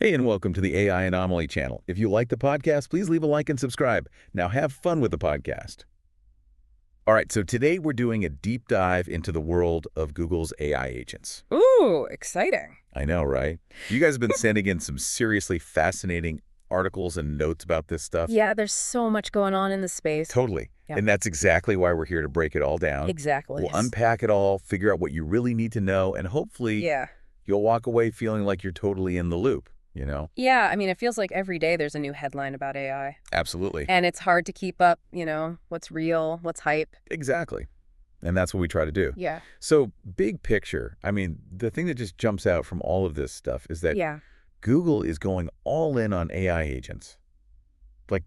Hey, and welcome to the AI Anomaly channel. If you like the podcast, please leave a like and subscribe. Now have fun with the podcast. All right, so today we're doing a deep dive into the world of Google's AI agents. Ooh, exciting. I know, right? You guys have been sending in some seriously fascinating articles and notes about this stuff. Yeah, there's so much going on in the space. Totally. Yeah. And that's exactly why we're here to break it all down. Exactly. We'll unpack it all, figure out what you really need to know, and hopefully you'll walk away feeling like you're totally in the loop. Yeah, I mean, it feels like every day there's a new headline about AI. Absolutely. And it's hard to keep up, what's real, what's hype. Exactly. And that's what we try to do. Yeah. So big picture, I mean, the thing that just jumps out from all of this stuff is that Google is going all in on AI agents. Like,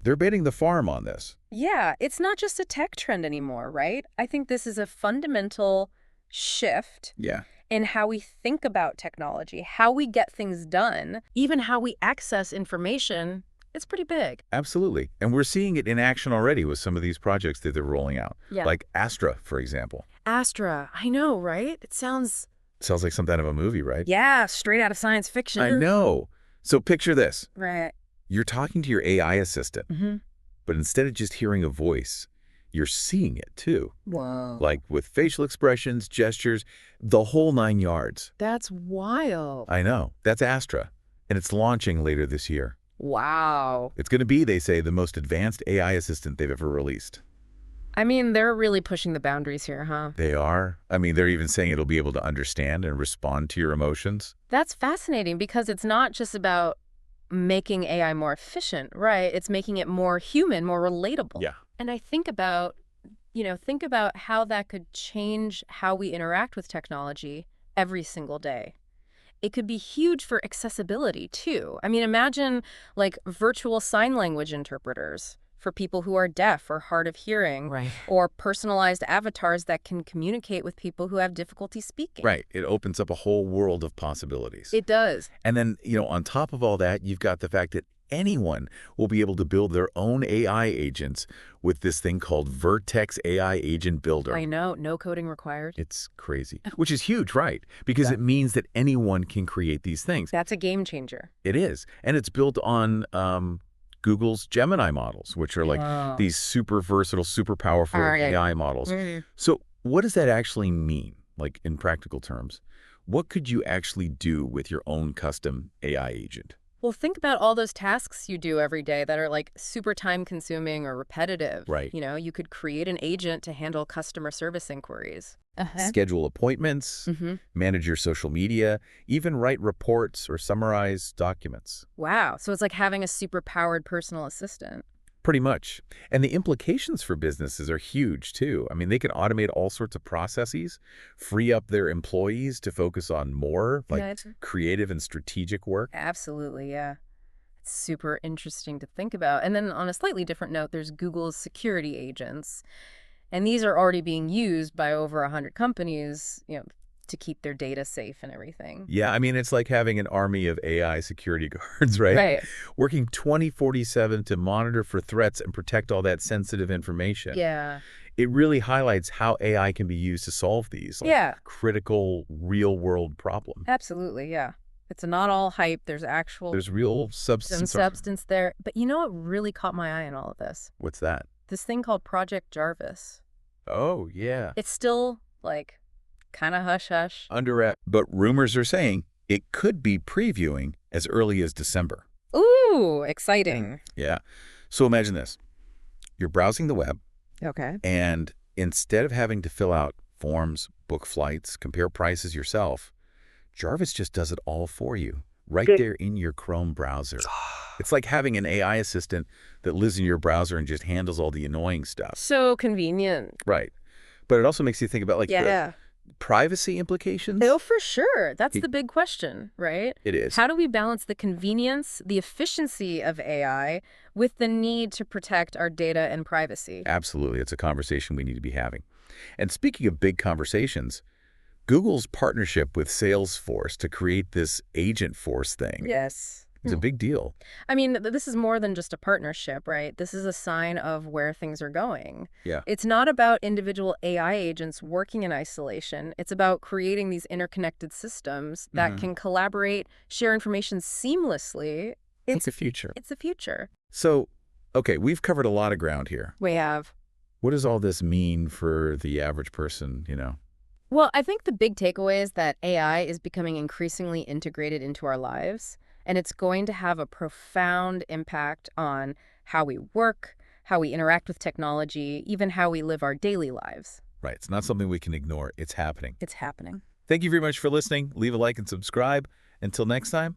they're betting the farm on this. Yeah, it's not just a tech trend anymore, right? I think this is a fundamental shift in how we think about technology, how we get things done, even how we access information. It's pretty big. Absolutely. And we're seeing it in action already with some of these projects that they're rolling out. Yeah. Like Astra, for example. Astra, I know, right? It sounds like something out of a movie, right? Yeah, straight out of science fiction. I know. So picture this. Right. You're talking to your AI assistant, but instead of just hearing a voice, you're seeing it too. Whoa. Like with facial expressions, gestures, the whole 9 yards. That's wild. I know. That's Astra, and it's launching later this year. Wow. It's going to be, they say, the most advanced AI assistant they've ever released. I mean, they're really pushing the boundaries here, huh? They are. I mean, they're even saying it'll be able to understand and respond to your emotions. That's fascinating because it's not just about making AI more efficient, right? It's making it more human, more relatable. Yeah. And I think about how that could change how we interact with technology every single day. It could be huge for accessibility, too. I mean, imagine, like, virtual sign language interpreters for people who are deaf or hard of hearing. Right. Or personalized avatars that can communicate with people who have difficulty speaking. Right. It opens up a whole world of possibilities. It does. And then, on top of all that, you've got the fact that anyone will be able to build their own AI agents with this thing called Vertex AI Agent Builder. I know, no coding required. It's crazy, which is huge, right? Because it means that anyone can create these things. That's a game changer. It is. And it's built on Google's Gemini models, which are like these super versatile, super powerful AI models. So what does that actually mean, like in practical terms? What could you actually do with your own custom AI agent? Well, think about all those tasks you do every day that are like super time-consuming or repetitive. Right. You could create an agent to handle customer service inquiries. Schedule appointments, manage your social media, even write reports or summarize documents. Wow. So it's like having a super-powered personal assistant. Pretty much. And the implications for businesses are huge, too. I mean, they can automate all sorts of processes, free up their employees to focus on more, like creative and strategic work. Absolutely, yeah. It's super interesting to think about. And then on a slightly different note, there's Google's security agents. And these are already being used by over 100 companies, to keep their data safe and everything. Yeah, I mean, it's like having an army of AI security guards, right? Right. Working 24/7 to monitor for threats and protect all that sensitive information. Yeah. It really highlights how AI can be used to solve these critical real-world problems. Absolutely, yeah. It's not all hype. There's real substance. Some substance there. But you know what really caught my eye in all of this? What's that? This thing called Project Jarvis. Oh, yeah. It's still, like, kind of hush-hush. Under wrap. But rumors are saying it could be previewing as early as December. Ooh, exciting. Yeah. So imagine this. You're browsing the web. Okay. And instead of having to fill out forms, book flights, compare prices yourself, Jarvis just does it all for you, right there in your Chrome browser. It's like having an AI assistant that lives in your browser and just handles all the annoying stuff. So convenient. Right. But it also makes you think about the privacy implications. Oh, for sure. That's the big question, right? It is. How do we balance the convenience, the efficiency of AI with the need to protect our data and privacy? Absolutely. It's a conversation we need to be having. And speaking of big conversations, Google's partnership with Salesforce to create this Agent Force thing. Yes. It's a big deal. I mean, this is more than just a partnership, right? This is a sign of where things are going. Yeah. It's not about individual AI agents working in isolation. It's about creating these interconnected systems that can collaborate, share information seamlessly. It's the future. It's the future. So, okay, we've covered a lot of ground here. We have. What does all this mean for the average person, Well, I think the big takeaway is that AI is becoming increasingly integrated into our lives, and it's going to have a profound impact on how we work, how we interact with technology, even how we live our daily lives. Right. It's not something we can ignore. It's happening. It's happening. Thank you very much for listening. Leave a like and subscribe. Until next time,